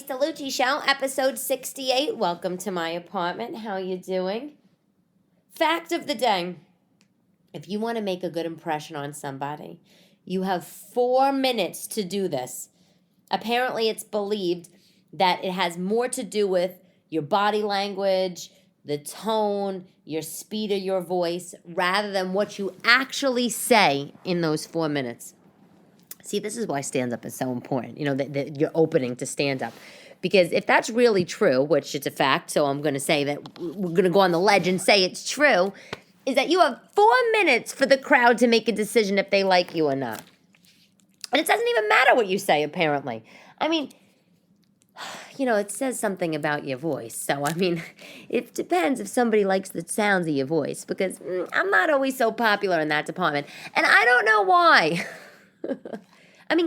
Elyse DeLucci Show, episode 68. Welcome to my apartment. How you doing? Fact of the day. If you want to make a good impression on somebody, you have 4 minutes to do this. Apparently, it's believed that it has more to do with your body language, the tone, your speed of your voice, rather than what you actually say in those 4 minutes. See, this is why stand-up is so important, that you're opening to stand-up. Because if that's really true, which it's a fact, so I'm going to say that we're going to go on the ledge and say it's true, is that you have 4 minutes for the crowd to make a decision if they like you or not. And it doesn't even matter what you say, apparently. I mean, it says something about your voice. So, it depends if somebody likes the sounds of your voice, because I'm not always so popular in that department. And I don't know why.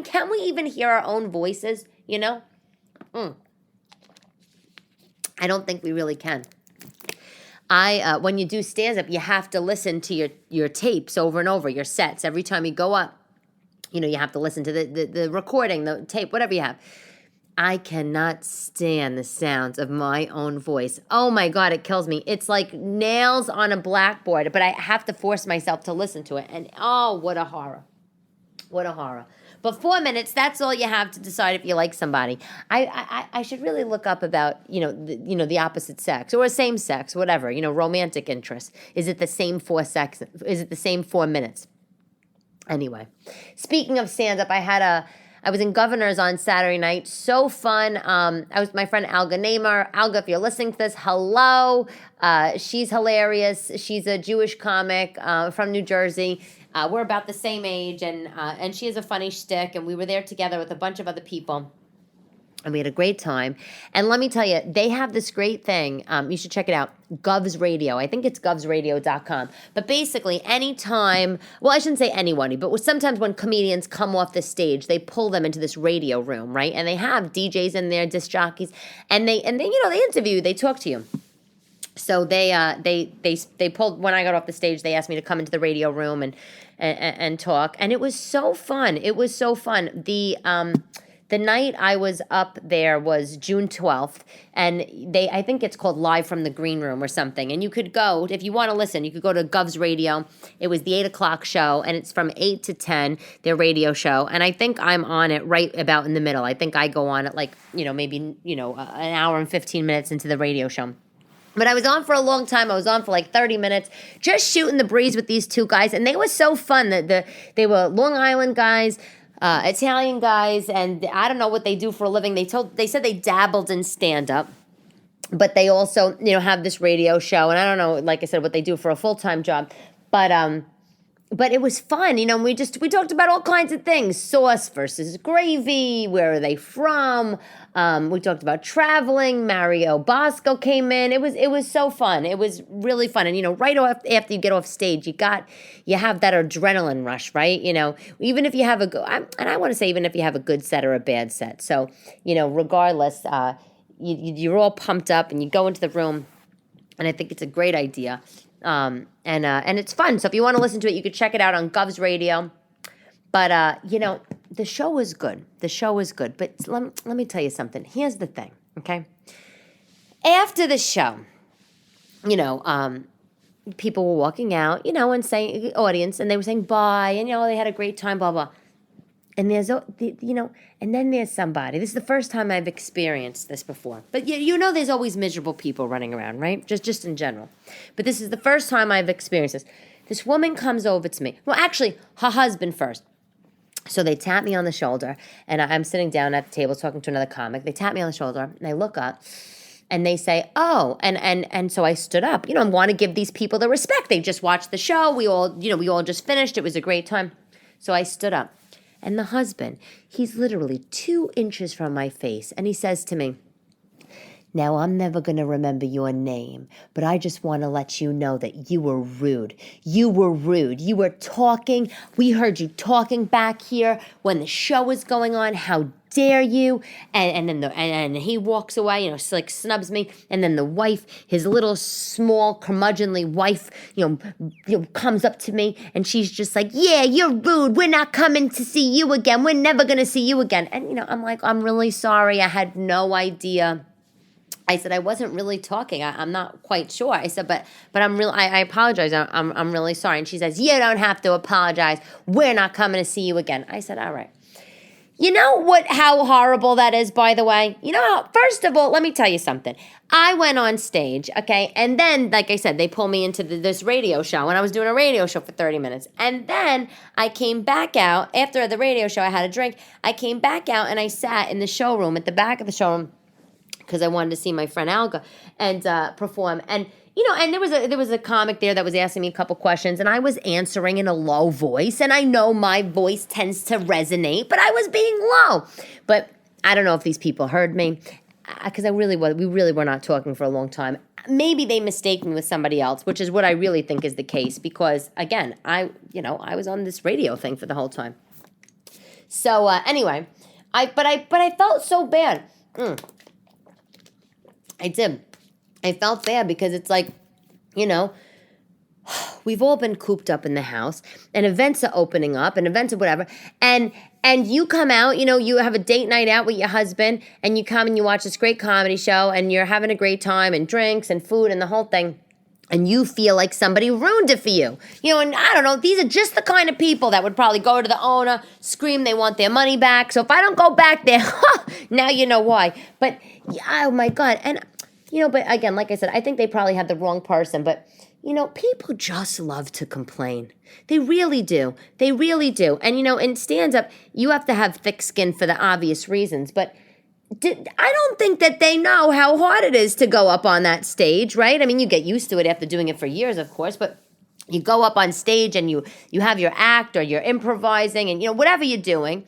Can we even hear our own voices, I don't think we really can. When you do stand-up, you have to listen to your tapes over and over, your sets. Every time you go up, you have to listen to the recording, the tape, whatever you have. I cannot stand the sounds of my own voice. Oh, my God, it kills me. It's like nails on a blackboard, but I have to force myself to listen to it. And, oh, what a horror. What a horror. But 4 minutes, that's all you have to decide if you like somebody. I should really look up about, the opposite sex or same sex, whatever, romantic interest. Is it the same 4 sex? Is it the same 4 minutes? Anyway, speaking of stand-up, I was in Governor's on Saturday night. So fun. I was with my friend Alga Namer. Alga, if you're listening to this, hello. She's hilarious. She's a Jewish comic from New Jersey. We're about the same age, and she has a funny shtick, and we were there together with a bunch of other people, and we had a great time. And let me tell you, they have this great thing. You should check it out, Govs Radio. I think it's govsradio.com. But basically, anytime, well, I shouldn't say anybody, but sometimes when comedians come off the stage, they pull them into this radio room, right? And they have DJs in there, disc jockeys, and they interview you, they talk to you. So they pulled, when I got off the stage, they asked me to come into the radio room and talk. And it was so fun. It was so fun. The night I was up there was June 12th, and I think it's called Live from the Green Room or something. And you could go, if you want to listen, you could go to Govs Radio. It was the 8 o'clock show, and it's from 8 to 10, their radio show. And I think I'm on it right about in the middle. I think I go on at maybe an hour and 15 minutes into the radio show. But I was on for a long time. I was on for 30 minutes, just shooting the breeze with these two guys. And they were so fun. They were Long Island guys, Italian guys, and I don't know what they do for a living. They said they dabbled in stand-up, but they also, have this radio show. And I don't know, like I said, what they do for a full-time job. But it was fun, we talked about all kinds of things. Sauce versus gravy, where are they from? We talked about traveling. Mario Bosco came in. It was so fun. It was really fun. And, right off after you get off stage, you have that adrenaline rush, right? Even if you have I want to say even if you have a good set or a bad set. So, regardless, you're all pumped up and you go into the room, and I think it's a great idea. And it's fun. So if you want to listen to it, you could check it out on Govs Radio. But, the show was good. The show was good. But let me tell you something. Here's the thing, okay? After the show, people were walking out, and saying, audience, and they were saying bye, and, they had a great time, blah, blah. And and then there's somebody. This is the first time I've experienced this before. But there's always miserable people running around, right? Just in general. But this is the first time I've experienced this. This woman comes over to me. Well, actually, her husband first. So they tap me on the shoulder, and I'm sitting down at the table talking to another comic. They tap me on the shoulder, and I look up, and they say, oh, and so I stood up. I want to give these people the respect. They just watched the show. We all just finished. It was a great time. So I stood up. And the husband, he's literally 2 inches from my face. And he says to me, Now, I'm never going to remember your name, but I just want to let you know that you were rude. You were rude. You were talking. We heard you talking back here when the show was going on. How dare you? And he walks away, like snubs me. And then the wife, his little small curmudgeonly wife, comes up to me and she's just like, yeah, you're rude. We're not coming to see you again. We're never going to see you again. And, I'm like, I'm really sorry. I had no idea. I said, I wasn't really talking. I'm not quite sure. I said, but I apologize. I'm really sorry. And she says, you don't have to apologize. We're not coming to see you again. I said, all right. You know how horrible that is, by the way? First of all, let me tell you something. I went on stage, okay? And then, like I said, they pulled me into this radio show, and I was doing a radio show for 30 minutes. And then I came back out. After the radio show, I had a drink. I came back out, and I sat in the showroom, at the back of the showroom, because I wanted to see my friend Alga and perform. And and there was a comic there that was asking me a couple questions, and I was answering in a low voice. And I know my voice tends to resonate, but I was being low. But I don't know if these people heard me, because we really were not talking for a long time. Maybe they mistake me with somebody else, which is what I really think is the case. Because again, I was on this radio thing for the whole time. So anyway, I felt so bad. I did. I felt bad because it's like, we've all been cooped up in the house, and events are opening up, and events are whatever, and you come out, you have a date night out with your husband, and you come and you watch this great comedy show, and you're having a great time, and drinks and food and the whole thing, and you feel like somebody ruined it for you. And I don't know, these are just the kind of people that would probably go to the owner, scream they want their money back. So if I don't go back there, now you know why. But, oh my God. And, but again, like I said, I think they probably had the wrong person. But, people just love to complain. They really do. They really do. And, in stand-up, you have to have thick skin for the obvious reasons. But I don't think that they know how hard it is to go up on that stage, right? I mean, you get used to it after doing it for years, of course, but you go up on stage and you have your act, or you're improvising, and whatever you're doing,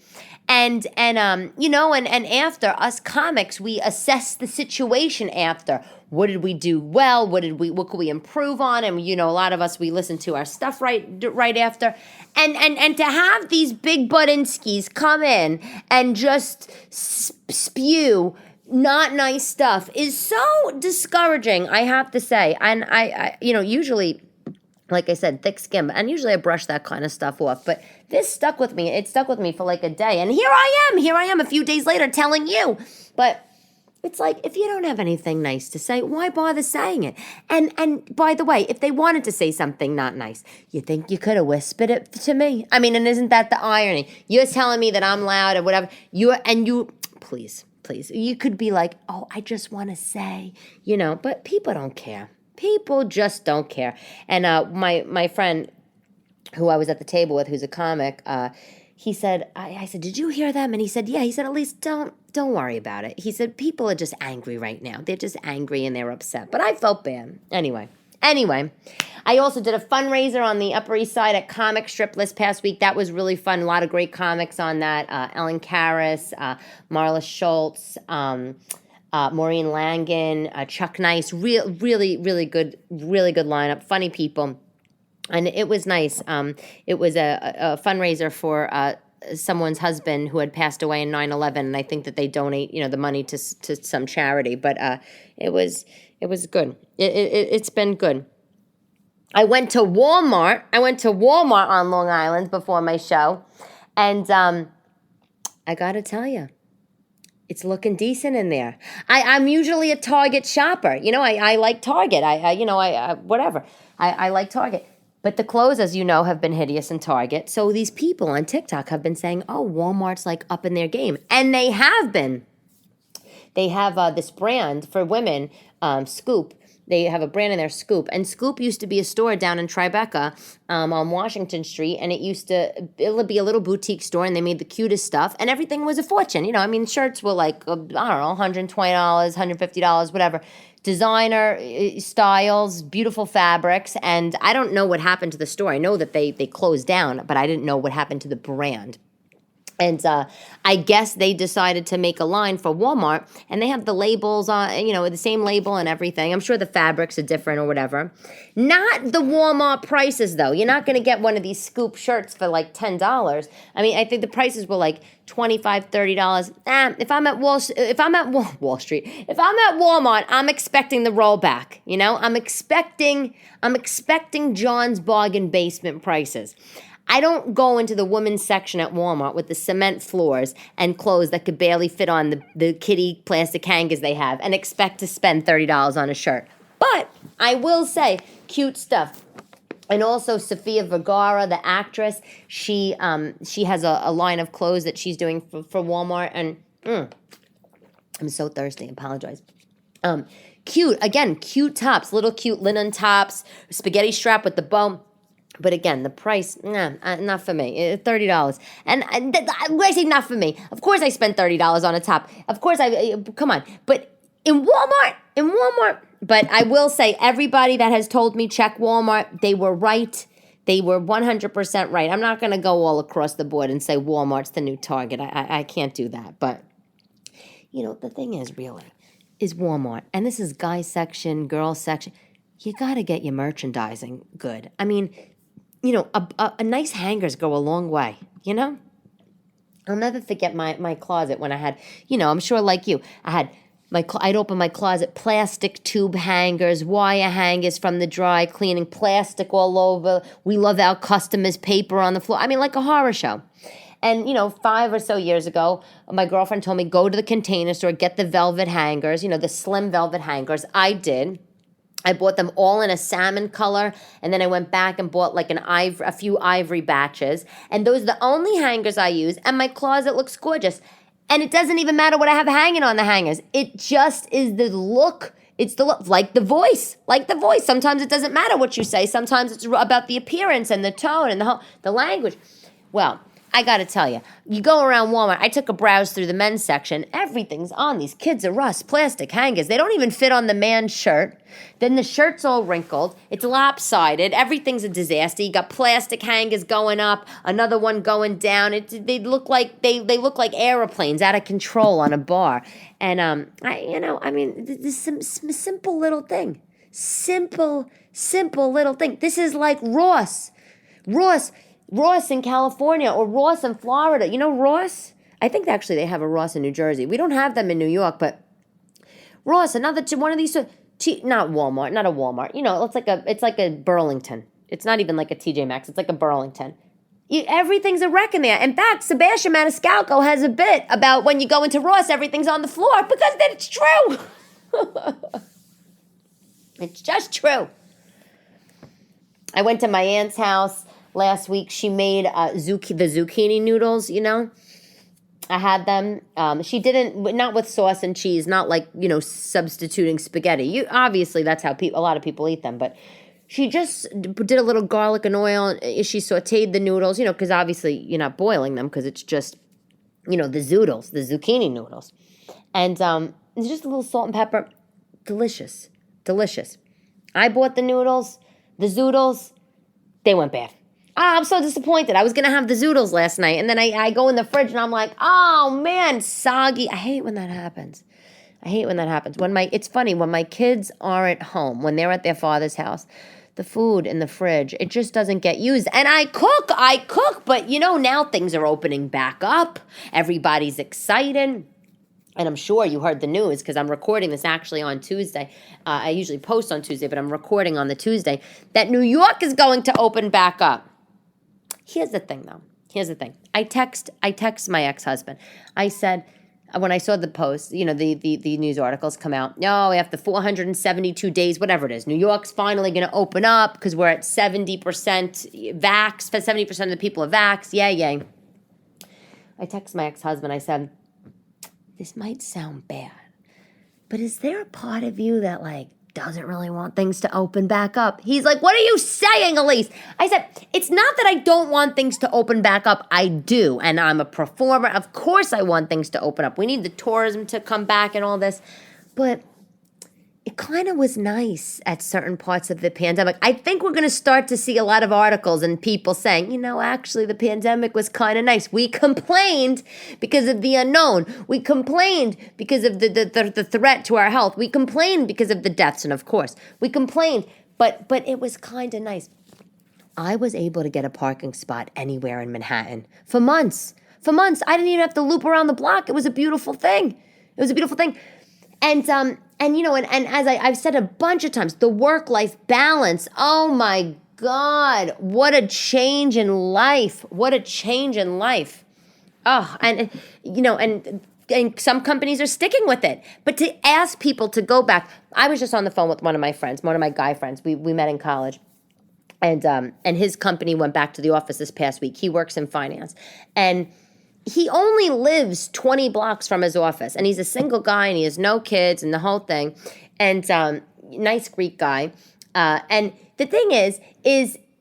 and after, us comics, we assess the situation after. What did we do well? What could we improve on? And a lot of us, we listen to our stuff right after. And to have these big butt-inskis come in and just spew not nice stuff is so discouraging, I have to say. And I usually, like I said, thick skin, and usually I brush that kind of stuff off. But this stuck with me. It stuck with me for like a day. And here I am a few days later telling you. But it's like, if you don't have anything nice to say, why bother saying it? And by the way, if they wanted to say something not nice, you think you could have whispered it to me? I mean, and isn't that the irony? You're telling me that I'm loud or whatever. Please, you could be like, oh, I just want to say, but people don't care. People just don't care. And my friend who I was at the table with, who's a comic, he said, I said, did you hear them? And he said, yeah. He said, at least don't worry about it. He said, people are just angry right now. They're just angry and they're upset. But I felt bad. Anyway, I also did a fundraiser on the Upper East Side at Comic Strip this past week. That was really fun. A lot of great comics on that. Ellen Karras, Marla Schultz, Maureen Langan, Chuck Nice. Really good lineup. Funny people. And it was nice. It was a fundraiser for someone's husband who had passed away in 9/11, and I think that they donate, the money to some charity. But it was good. It's been good. I went to Walmart. On Long Island before my show, and I got to tell you, it's looking decent in there. I'm usually a Target shopper. I like Target. Whatever. I like Target. But the clothes, as you know, have been hideous in Target. So these people on TikTok have been saying, oh, Walmart's like up in their game. And they have been. They have this brand for women, Scoop. They have a brand in there, Scoop. And Scoop used to be a store down in Tribeca on Washington Street. And it would be a little boutique store. And they made the cutest stuff. And everything was a fortune. Shirts were like, I don't know, $120, $150, whatever. Designer styles, beautiful fabrics, and I don't know what happened to the store. I know that they closed down, but I didn't know what happened to the brand. And I guess they decided to make a line for Walmart, and they have the labels on, the same label and everything. I'm sure the fabrics are different or whatever. Not the Walmart prices, though. You're not going to get one of these scoop shirts for like $10. I mean, I think the prices were like $25, $30. If I'm at Wall Street, if I'm at Walmart, I'm expecting the rollback. I'm expecting John's bargain basement prices. I don't go into the women's section at Walmart with the cement floors and clothes that could barely fit on the kitty plastic hangers they have and expect to spend $30 on a shirt. But I will say, cute stuff. And also Sofia Vergara, the actress, she has a line of clothes that she's doing for Walmart. And I'm so thirsty. I apologize. Cute tops, little cute linen tops, spaghetti strap with the bow. But again, the price, not for me. $30. And when I say not for me, of course I spent $30 on a top. Of course come on. But in Walmart, but I will say everybody that has told me check Walmart, they were right. They were 100% right. I'm not going to go all across the board and say Walmart's the new Target. I can't do that. But, the thing is Walmart. And this is guy section, girl section. You got to get your merchandising good. I mean, a nice hangers go a long way, I'll never forget my closet when I had, I'm sure like you, I'd open my closet, plastic tube hangers, wire hangers from the dry cleaning, plastic all over. We love our customers, paper on the floor. I mean, like a horror show. And, 5 or so years ago, my girlfriend told me, go to the Container Store, get the velvet hangers, the slim velvet hangers. I did. I bought them all in a salmon color, and then I went back and bought like a few ivory batches. And those are the only hangers I use, and my closet looks gorgeous. And it doesn't even matter what I have hanging on the hangers. It just is the look. It's the look, like the voice. Sometimes it doesn't matter what you say. Sometimes it's about the appearance and the tone and the language. Well, I got to tell you, you go around Walmart. I took a browse through the men's section. Everything's on these Kids R Us plastic hangers. They don't even fit on the man's shirt. Then the shirt's all wrinkled. It's lopsided. Everything's a disaster. You got plastic hangers going up, another one going down. They look like airplanes out of control on a bar. And this is some simple little thing. Simple little thing. This is like Ross in California or Ross in Florida. Ross? I think actually they have a Ross in New Jersey. We don't have them in New York, but Ross, one of these, not Walmart, not a Walmart. It's like a Burlington. It's not even like a TJ Maxx. It's like a Burlington. Everything's a wreck in there. In fact, Sebastian Maniscalco has a bit about when you go into Ross, everything's on the floor because then it's true. It's just true. I went to my aunt's house last week. She made the zucchini noodles, I had them. She didn't, not with sauce and cheese, not like, substituting spaghetti. Obviously, that's how a lot of people eat them. But she just did a little garlic and oil. She sauteed the noodles, because obviously you're not boiling them because it's just, the zoodles, the zucchini noodles. And it's just a little salt and pepper. Delicious. I bought the noodles, the zoodles. They went bad. I'm so disappointed. I was going to have the zoodles last night, and then I go in the fridge, and I'm like, oh, man, soggy. I hate when that happens. It's funny, when my kids aren't home, when they're at their father's house, the food in the fridge, it just doesn't get used. And I cook, but, now things are opening back up. Everybody's excited. And I'm sure you heard the news because I'm recording this actually on Tuesday. I usually post on Tuesday, but I'm recording on the Tuesday, that New York is going to open back up. Here's the thing, though. I text my ex-husband. I said, when I saw the post, the news articles come out, after 472 days, whatever it is, New York's finally going to open up because we're at 70% vax, 70% of the people are vax. Yay. I text my ex-husband. I said, this might sound bad, but is there a part of you that, doesn't really want things to open back up? He's like, what are you saying, Elyse? I said, it's not that I don't want things to open back up. I do, and I'm a performer. Of course I want things to open up. We need the tourism to come back and all this. But it kind of was nice at certain parts of the pandemic. I think we're going to start to see a lot of articles and people saying, actually the pandemic was kind of nice. We complained because of the unknown. We complained because of the threat to our health. We complained because of the deaths, and of course, we complained, but it was kind of nice. I was able to get a parking spot anywhere in Manhattan for months. For months, I didn't even have to loop around the block. It was a beautiful thing. It was a beautiful thing. And as I've said a bunch of times, the work-life balance, oh my God, what a change in life. What a change in life. Oh, and some companies are sticking with it. But to ask people to go back, I was just on the phone with one of my friends, one of my guy friends. We met in college. And his company went back to the office this past week. He works in finance. And he only lives 20 blocks from his office, and he's a single guy, and he has no kids, and the whole thing. And nice Greek guy. And the thing is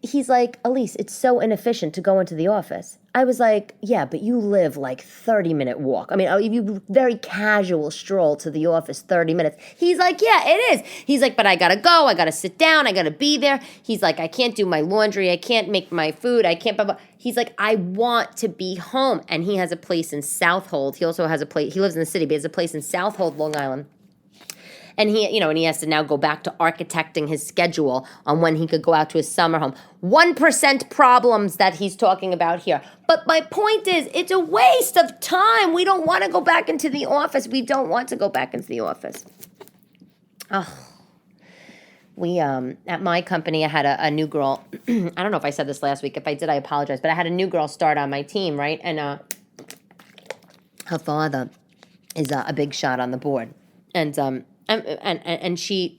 he's like, Elyse, it's so inefficient to go into the office. I was like, yeah, but you live like 30-minute walk. I mean, you very casual stroll to the office, 30 minutes. He's like, yeah, it is. He's like, but I gotta go. I gotta sit down. I gotta be there. He's like, I can't do my laundry. I can't make my food. I can't, blah, blah. He's like, I want to be home. And he has a place in Southold. He also has a place, he lives in the city, but he has a place in Southold, Long Island. And he has to now go back to architecting his schedule on when he could go out to his summer home. 1% problems that he's talking about here. But my point is, it's a waste of time. We don't want to go back into the office. We don't want to go back into the office. Oh, we, at my company, I had a new girl. I don't know if I said this last week. If I did, I apologize. But I had a new girl start on my team, right? And her father is a big shot on the board. And she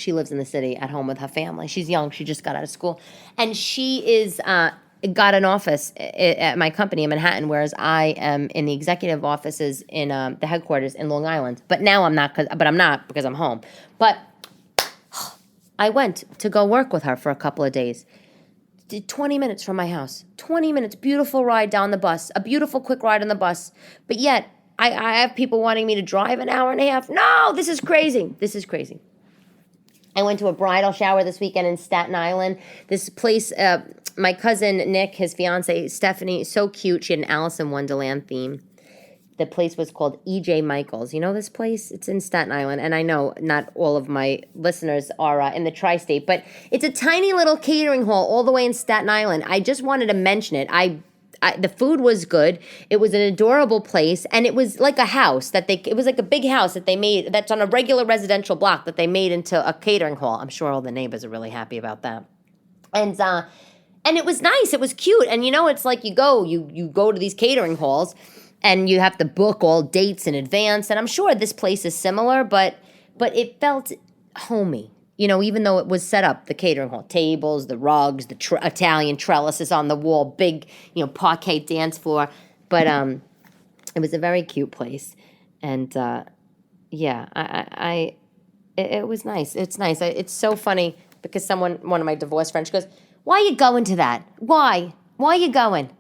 lives in the city at home with her family. She's young. She just got out of school. And she is got an office at my company in Manhattan, whereas I am in the executive offices in the headquarters in Long Island. But now I'm not, because I'm home. But I went to go work with her for a couple of days. 20 minutes from my house. 20 minutes. Beautiful ride down the bus. A beautiful quick ride on the bus. But yet, I have people wanting me to drive an hour and a half. No, this is crazy. This is crazy. I went to a bridal shower this weekend in Staten Island. This place, my cousin Nick, his fiance Stephanie, so cute. She had an Alice in Wonderland theme. The place was called E.J. Michaels. You know this place? It's in Staten Island. And I know not all of my listeners are in the tri-state, but it's a tiny little catering hall all the way in Staten Island. I just wanted to mention it. The food was good. It was an adorable place, and it was like a house it was like a big house that they made that's on a regular residential block that they made into a catering hall. I'm sure all the neighbors are really happy about that. And it was nice. It was cute. And it's like you go to these catering halls and you have to book all dates in advance. And I'm sure this place is similar, but it felt homey. Even though it was set up, the catering hall, tables, the rugs, the Italian trellises on the wall, big, parquet dance floor. But it was a very cute place. And, it was nice. It's nice. It's so funny because one of my divorced friends, she goes, why are you going to that? Why? Why are you going?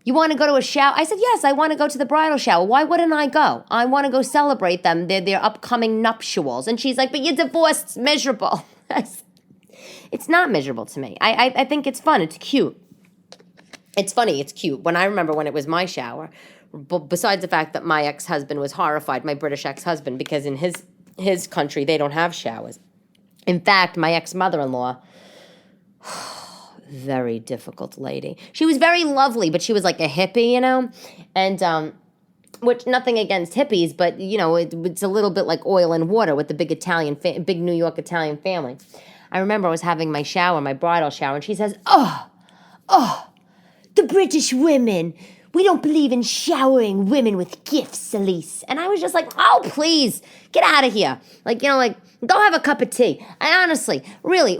You want to go to a shower? I said, yes, I want to go to the bridal shower. Why wouldn't I go? I want to go celebrate them, their upcoming nuptials. And she's like, but you're divorced. It's miserable. It's not miserable to me. I think it's fun. It's cute. It's funny. It's cute. I remember when it was my shower, besides the fact that my ex-husband was horrified, my British ex-husband, because in his country, they don't have showers. In fact, my ex-mother-in-law... very difficult lady. She was very lovely, but she was like a hippie, and which nothing against hippies, but it's a little bit like oil and water with the big New York Italian family. I remember I was having my bridal shower, and she says, "Oh, the British women. We don't believe in showering women with gifts, Elyse." And I was just like, "Oh, please, get out of here!" Go have a cup of tea. I honestly, really,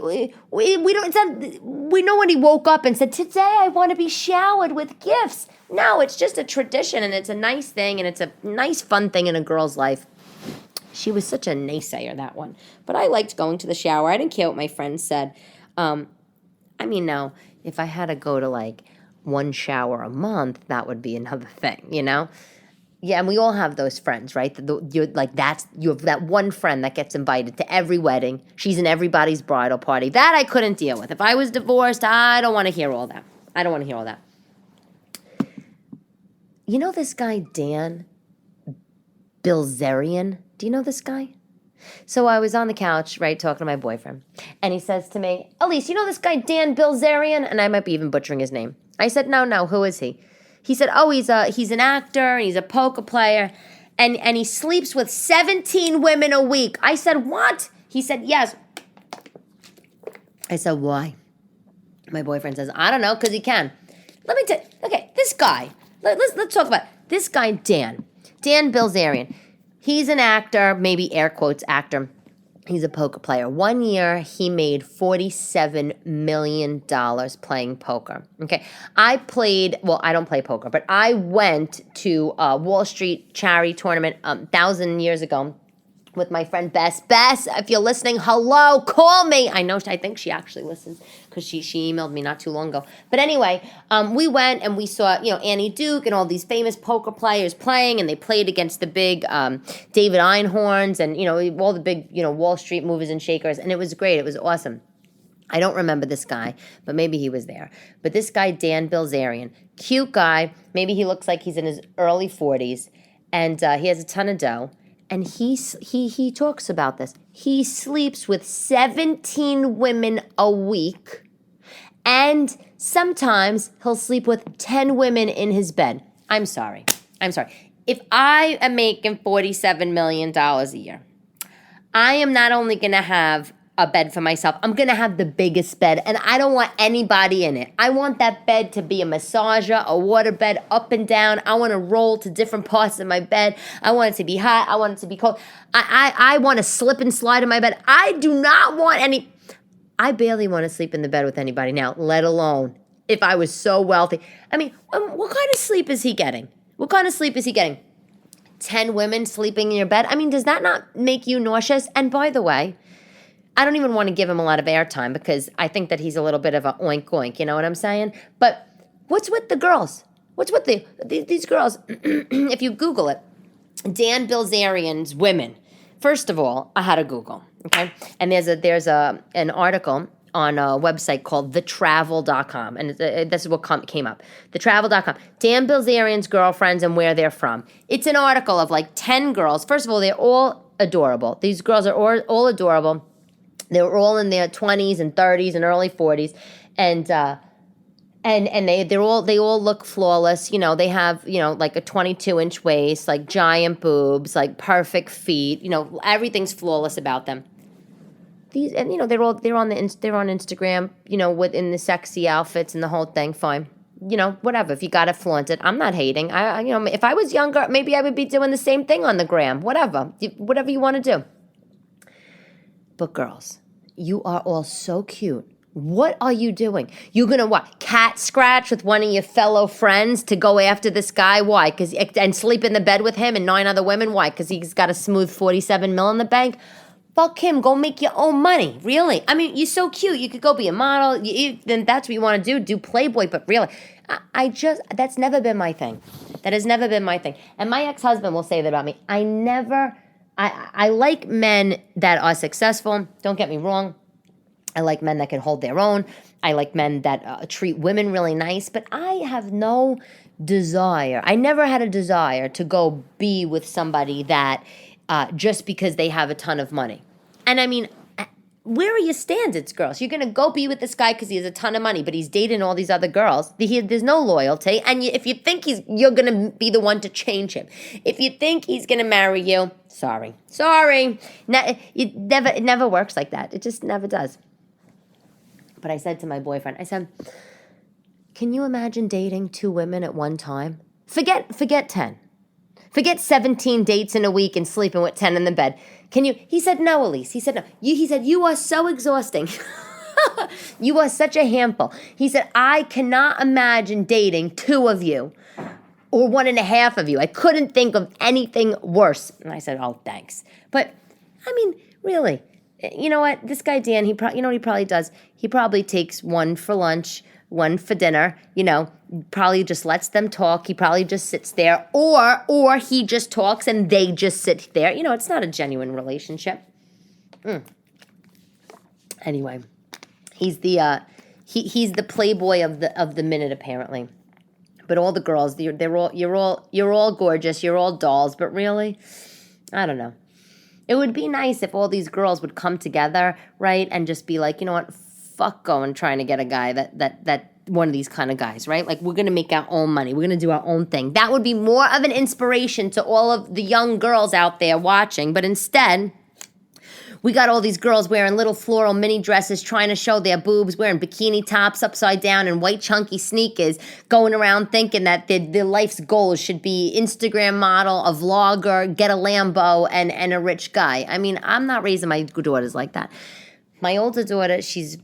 we don't. Nobody woke up and said, "Today I want to be showered with gifts." No, it's just a tradition, and it's a nice thing, and it's a nice, fun thing in a girl's life. She was such a naysayer, that one. But I liked going to the shower. I didn't care what my friends said. Now, if I had to go to one shower a month, that would be another thing, Yeah, and we all have those friends, right? You have that one friend that gets invited to every wedding. She's in everybody's bridal party. That I couldn't deal with. If I was divorced, I don't want to hear all that. I don't want to hear all that. You know this guy, Dan Bilzerian? Do you know this guy? So I was on the couch, right, talking to my boyfriend. And he says to me, Elyse, you know this guy, Dan Bilzerian? And I might be even butchering his name. I said, no, who is he? He said, oh, he's an actor, and he's a poker player, and he sleeps with 17 women a week. I said, what? He said, yes. I said, why? My boyfriend says, I don't know, because he can. Let me tell you, okay, this guy, let's talk about this guy, Dan Bilzerian. He's an actor, maybe air quotes actor. He's a poker player. 1 year, he made $47 million playing poker. Okay. I don't play poker, but I went to a Wall Street charity tournament 1,000 years ago with my friend Bess. Bess, if you're listening, hello, call me. I think she actually listens because she emailed me not too long ago. But anyway, we went and we saw, Annie Duke and all these famous poker players playing, and they played against the big David Einhorns and, all the big, Wall Street movers and shakers. And it was great. It was awesome. I don't remember this guy, but maybe he was there. But this guy, Dan Bilzerian, cute guy. Maybe he looks like he's in his early 40s, and he has a ton of dough. And he talks about this. He sleeps with 17 women a week, and sometimes he'll sleep with 10 women in his bed. I'm sorry. If I am making $47 million a year, I am not only going to have a bed for myself, I'm going to have the biggest bed, and I don't want anybody in it. I want that bed to be a massager, a water bed, up and down. I want to roll to different parts of my bed. I want it to be hot. I want it to be cold. I want to slip and slide in my bed. I do not want any... I barely want to sleep in the bed with anybody now, let alone if I was so wealthy. I mean, what kind of sleep is he getting? 10 women sleeping in your bed? I mean, does that not make you nauseous? And by the way, I don't even want to give him a lot of airtime because I think that he's a little bit of a oink oink, you know what I'm saying? But what's with the girls? What's with these girls? If you Google it, Dan Bilzerian's women. First of all, I had to Google, okay? And there's an article on a website called thetravel.com, and this is what came up. Thetravel.com. Dan Bilzerian's girlfriends and where they're from. It's an article of like 10 girls. First of all, they're all adorable. These girls are all adorable. They were all in their 20s and 30s and early 40s, and they all look flawless. They have like a 22-inch waist, like giant boobs, like perfect feet. Everything's flawless about them. They're on Instagram. Within the sexy outfits and the whole thing. Fine. Whatever. If you gotta flaunt it, I'm not hating. If I was younger, maybe I would be doing the same thing on the gram. Whatever you want to do. But girls, you are all so cute. What are you doing? You're going to cat scratch with one of your fellow friends to go after this guy? Why? And sleep in the bed with him and 9 other women? Why? Because he's got a smooth 47 mil in the bank? Fuck him. Go make your own money. Really? I mean, you're so cute. You could go be a model. Then that's what you want to do. Do Playboy. But really, that's never been my thing. That has never been my thing. And my ex-husband will say that about me. I like men that are successful. Don't get me wrong. I like men that can hold their own. I like men that treat women really nice. But I have no desire. I never had a desire to go be with somebody that just because they have a ton of money. And I mean, where are your standards, girls? You're going to go be with this guy because he has a ton of money, but he's dating all these other girls. There's no loyalty. And if you think you're going to be the one to change him, if you think he's going to marry you, sorry. It never works like that. It just never does. But I said to my boyfriend, can you imagine dating 2 women at one time? Forget 10. Forget 17 dates in a week and sleeping with 10 in the bed. Can you? He said, no, Elyse. He said, no. He said, you are so exhausting. You are such a handful. He said, I cannot imagine dating 2 of you or 1.5 of you. I couldn't think of anything worse. And I said, oh, thanks. But, I mean, really, you know what? This guy, Dan, what he probably does? He probably takes one for lunch, one for dinner, probably just lets them talk. He probably just sits there, or he just talks and they just sit there. It's not a genuine relationship. Anyway, he's the he's the playboy of the minute, apparently. But all the girls, you're all gorgeous, you're all dolls, but really, I don't know. It would be nice if all these girls would come together, right, and just be like, you know what, fuck going trying to get a guy that one of these kind of guys, right? Like, we're going to make our own money. We're going to do our own thing. That would be more of an inspiration to all of the young girls out there watching. But instead, we got all these girls wearing little floral mini dresses, trying to show their boobs, wearing bikini tops upside down and white chunky sneakers, going around thinking that their life's goals should be Instagram model, a vlogger, get a Lambo, and a rich guy. I mean, I'm not raising my daughters like that. My older daughter, she's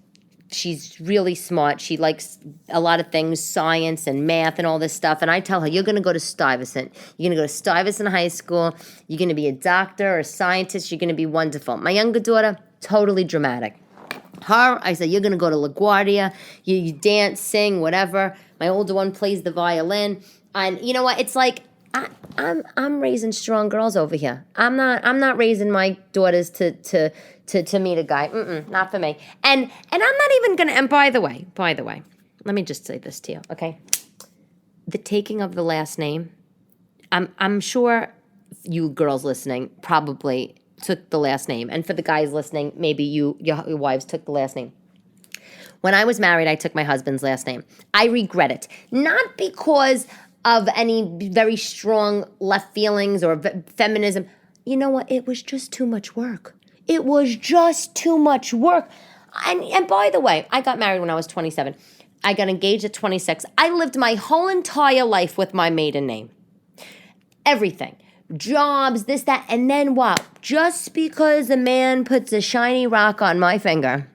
really smart. She likes a lot of things, science and math and all this stuff. And I tell her, you're going to go to Stuyvesant. You're going to go to Stuyvesant High School. You're going to be a doctor or a scientist. You're going to be wonderful. My younger daughter, totally dramatic. Her, I said, you're going to go to LaGuardia. You dance, sing, whatever. My older one plays the violin. And you know what? It's like, I'm raising strong girls over here. I'm not raising my daughters to meet a guy. Not for me. And I'm not even gonna. And by the way, let me just say this to you, okay? The taking of the last name. I'm sure you girls listening probably took the last name, and for the guys listening, maybe your wives took the last name. When I was married, I took my husband's last name. I regret it, not because of any very strong left feelings or feminism. You know what? It was just too much work. It was just too much work. And by the way, I got married when I was 27. I got engaged at 26. I lived my whole entire life with my maiden name. Everything. Jobs, this, that, and then what? Just because a man puts a shiny rock on my finger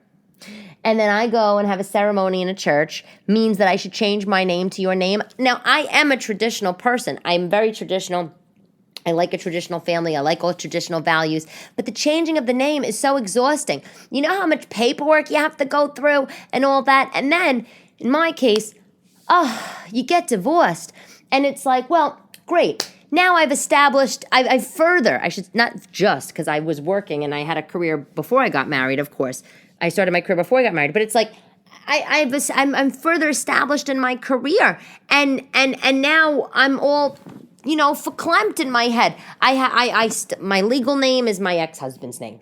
and then I go and have a ceremony in a church means that I should change my name to your name. Now, I am a traditional person. I'm very traditional. I like a traditional family. I like all traditional values. But the changing of the name is so exhausting. You know how much paperwork you have to go through and all that? And then, in my case, you get divorced. And it's like, well, great. Now I've established, I should not just because I was working and I had a career before I got married, of course. I started my career before I got married, but it's like I'm further established in my career, and now I'm all verklempt in my head. My legal name is my ex-husband's name.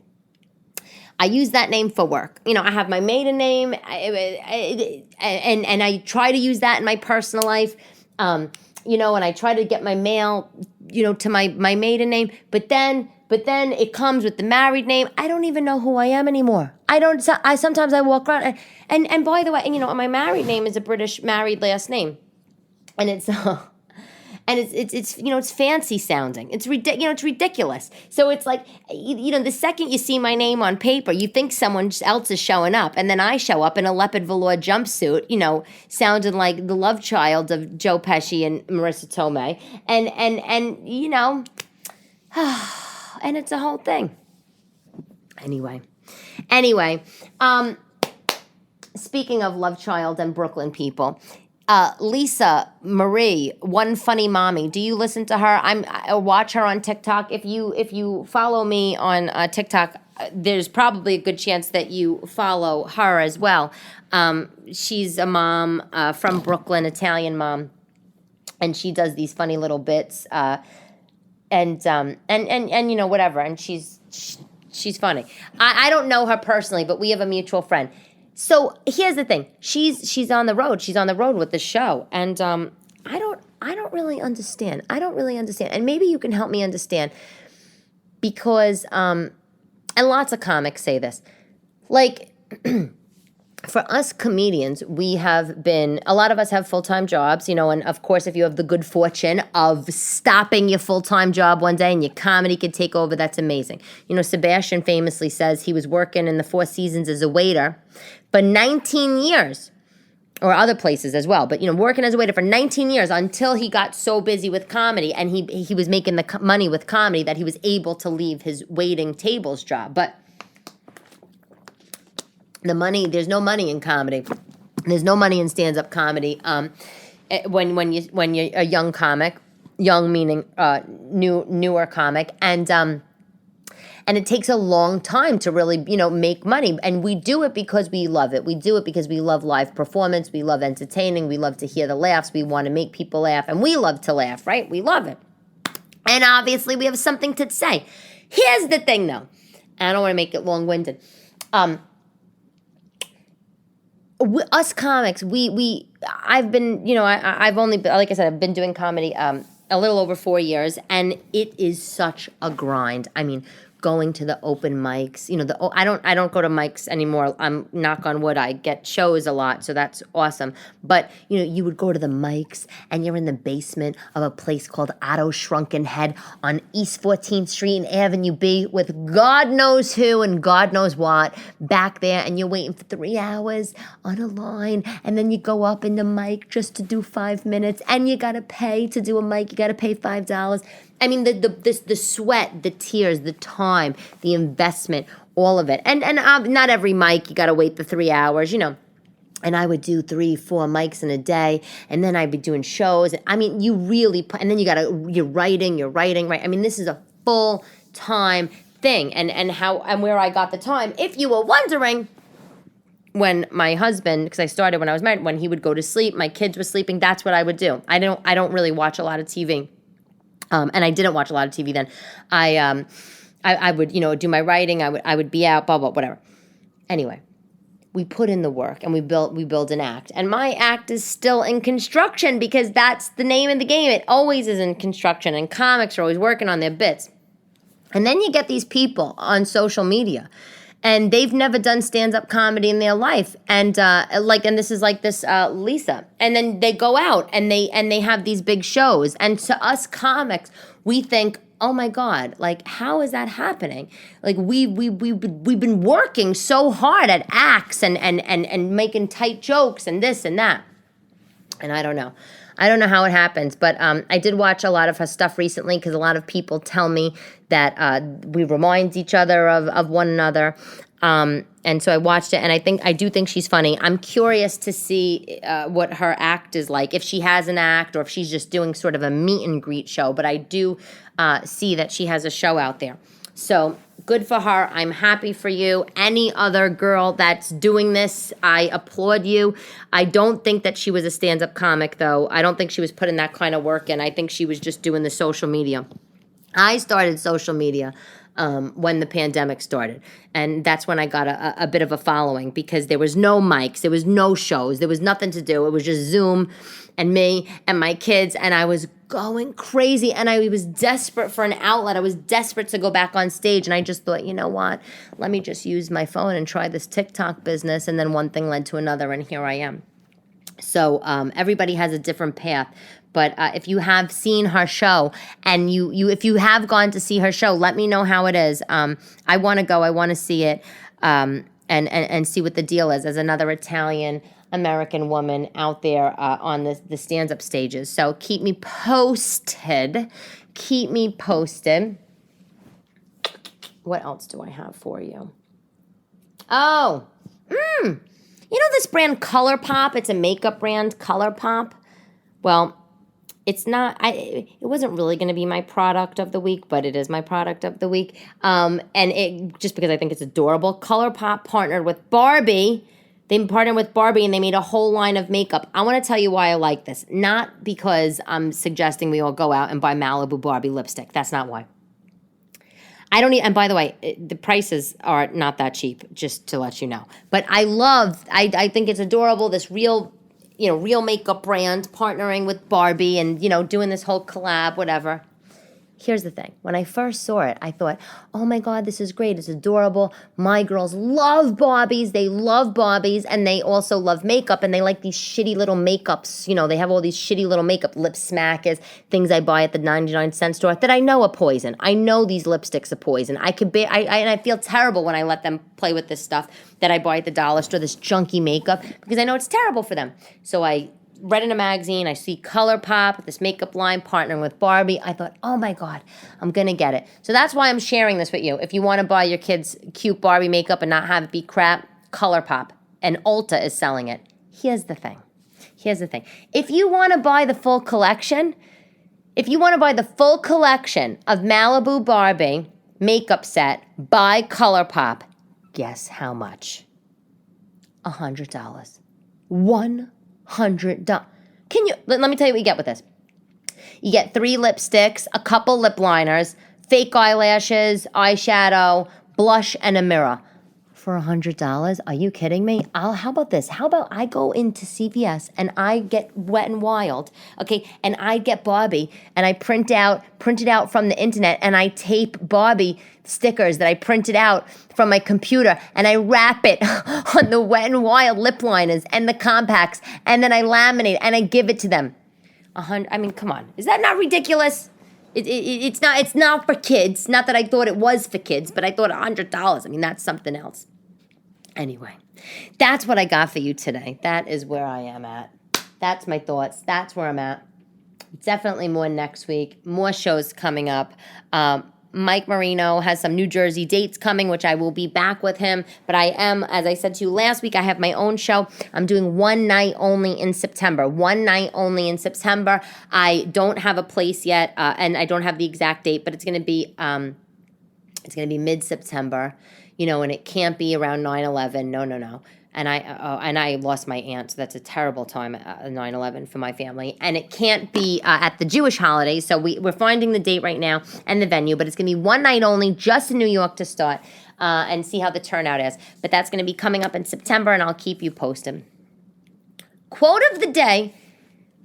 I use that name for work. I have my maiden name, and I try to use that in my personal life. And I try to get my mail, to my maiden name, but then it comes with the married name. I don't even know who I am anymore. Sometimes I walk around and by the way, my married name is a British married last name. And it's it's fancy sounding. It's ridiculous. So it's like, the second you see my name on paper, you think someone else is showing up, and then I show up in a leopard velour jumpsuit, sounding like the love child of Joe Pesci and Marissa Tomei, and and it's a whole thing. Anyway, speaking of love child and Brooklyn people. Lisa Marie, One Funny Mommy. Do you listen to her? I watch her on TikTok. If you follow me on TikTok, there's probably a good chance that you follow her as well. She's a mom from Brooklyn, Italian mom, and she does these funny little bits. And whatever. And she's funny. I don't know her personally, but we have a mutual friend. So here's the thing. She's on the road. She's on the road with the show. And I don't really understand. And maybe you can help me understand, because and lots of comics say this. Like for us comedians, a lot of us have full-time jobs, and of course, if you have the good fortune of stopping your full-time job one day and your comedy could take over, that's amazing. Sebastian famously says he was working in the Four Seasons as a waiter for 19 years, or other places as well, but, working as a waiter for 19 years until he got so busy with comedy and he was making the money with comedy that he was able to leave his waiting tables job. But there's no money in comedy. There's no money in stand-up comedy. When you're a young comic, young meaning newer comic, and it takes a long time to really, make money. And we do it because we love it. We do it because we love live performance. We love entertaining. We love to hear the laughs. We want to make people laugh. And we love to laugh, right? We love it. And obviously, we have something to say. Here's the thing, though. I don't want to make it long-winded. Us comics, I've been, I've only, like I said, I've been doing comedy a little over 4 years, and it is such a grind. I mean, going to the open mics, I don't go to mics anymore. I'm knock on wood. I get shows a lot, so that's awesome. But you would go to the mics, and you're in the basement of a place called Otto's Shrunken Head on East 14th Street and Avenue B with God knows who and God knows what back there, and you're waiting for 3 hours on a line, and then you go up in the mic just to do 5 minutes, and you gotta pay to do a mic. You gotta pay $5. I mean, the sweat, the tears, the time, the investment, all of it. And not every mic, you got to wait the 3 hours, And I would do 3-4 mics in a day, and then I'd be doing shows. I mean, you really, and then you're writing, right? I mean, this is a full-time thing. And where I got the time, if you were wondering, when my husband, because I started when I was married, when he would go to sleep, my kids were sleeping, that's what I would do. I don't really watch a lot of TV. And I didn't watch a lot of TV then. I would, do my writing. I would be out, blah, blah, whatever. Anyway, we put in the work and we build an act. And my act is still in construction because that's the name of the game. It always is in construction, and comics are always working on their bits. And then you get these people on social media, and they've never done stand-up comedy in their life, and this is like this Lisa, and then they go out and they have these big shows, and to us comics, we think, oh my God, like how is that happening? Like we've been working so hard at acts and making tight jokes and this and that, and I don't know how it happens, but I did watch a lot of her stuff recently because a lot of people tell me that we remind each other of one another. And so I watched it, and I do think she's funny. I'm curious to see what her act is like, if she has an act or if she's just doing sort of a meet and greet show. But I do see that she has a show out there. So good for her. I'm happy for you. Any other girl that's doing this, I applaud you. I don't think that she was a stand-up comic, though. I don't think she was putting that kind of work in. I think she was just doing the social media. I started social media when the pandemic started. And that's when I got a bit of a following because there was no mics, there was no shows, there was nothing to do. It was just Zoom and me and my kids, and I was going crazy, and I was desperate for an outlet. I was desperate to go back on stage, and I just thought, you know what? Let me just use my phone and try this TikTok business, and then one thing led to another, and here I am. So everybody has a different path. But if you have seen her show, and if you have gone to see her show, let me know how it is. I want to go. I want to see it and see what the deal is as another Italian-American woman out there on the stand-up stages. So keep me posted. Keep me posted. What else do I have for you? Oh, you know this brand ColourPop? It's a makeup brand, ColourPop. Well, it's not, it wasn't really going to be my product of the week, but it is my product of the week. And it just because I think it's adorable. ColourPop partnered with Barbie. They partnered with Barbie and they made a whole line of makeup. I want to tell you why I like this. Not because I'm suggesting we all go out and buy Malibu Barbie lipstick. That's not why. I don't need, and by the way, the prices are not that cheap, just to let you know. But I think it's adorable, this real makeup brand partnering with Barbie and, doing this whole collab, whatever. Here's the thing. When I first saw it, I thought, oh my God, this is great. It's adorable. My girls love Barbies. They love Barbies, and they also love makeup, and they like these shitty little makeups. They have all these shitty little makeup lip smackers, things I buy at the 99-cent store that I know are poison. I know these lipsticks are poison. I feel terrible when I let them play with this stuff that I buy at the dollar store, this junky makeup, because I know it's terrible for them. So I read in a magazine, I see ColourPop, this makeup line partnering with Barbie. I thought, oh my God, I'm going to get it. So that's why I'm sharing this with you. If you want to buy your kids cute Barbie makeup and not have it be crap, ColourPop. And Ulta is selling it. Here's the thing. If you want to buy the full collection, of Malibu Barbie makeup set by ColourPop, guess how much? $100. $100. Let me tell you what you get with this. You get 3 lipsticks, a couple lip liners, fake eyelashes, eyeshadow, blush, and a mirror. For $100? Are you kidding me? How about this? How about I go into CVS and I get Wet n Wild, okay, and I get Barbie and I print it out from the internet and I tape Barbie stickers that I printed out from my computer and I wrap it on the Wet n Wild lip liners and the compacts and then I laminate and I give it to them. I mean, come on. Is that not ridiculous? It's not for kids. Not that I thought it was for kids, but I thought $100. I mean, that's something else. Anyway, that's what I got for you today. That is where I am at. That's my thoughts. That's where I'm at. Definitely more next week. More shows coming up. Mike Marino has some New Jersey dates coming, which I will be back with him. But I am, as I said to you last week, I have my own show. I'm doing one night only in September. I don't have a place yet, and I don't have the exact date, but it's going to be mid-September, and it can't be around 9/11. No. And I lost my aunt, so that's a terrible time, 9/11 for my family. And it can't be at the Jewish holidays, so we're finding the date right now and the venue, but it's going to be one night only, just in New York to start, and see how the turnout is. But that's going to be coming up in September, and I'll keep you posted. Quote of the day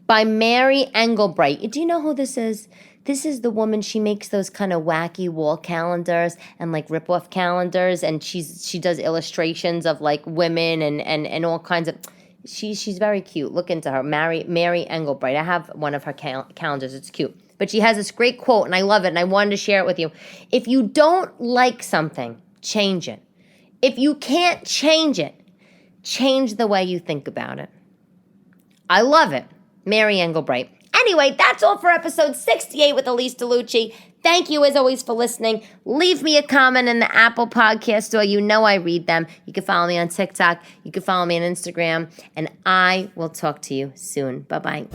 by Mary Engelbreit. Do you know who this is? This is the woman, she makes those kind of wacky wall calendars and like rip-off calendars, and she does illustrations of like women and all kinds of, she's very cute. Look into her, Mary Engelbreit. I have one of her calendars, it's cute. But she has this great quote, and I love it, and I wanted to share it with you. If you don't like something, change it. If you can't change it, change the way you think about it. I love it. Mary Engelbreit. Anyway, that's all for episode 68 with Elyse DeLucci. Thank you, as always, for listening. Leave me a comment in the Apple Podcast Store. You know I read them. You can follow me on TikTok. You can follow me on Instagram. And I will talk to you soon. Bye-bye.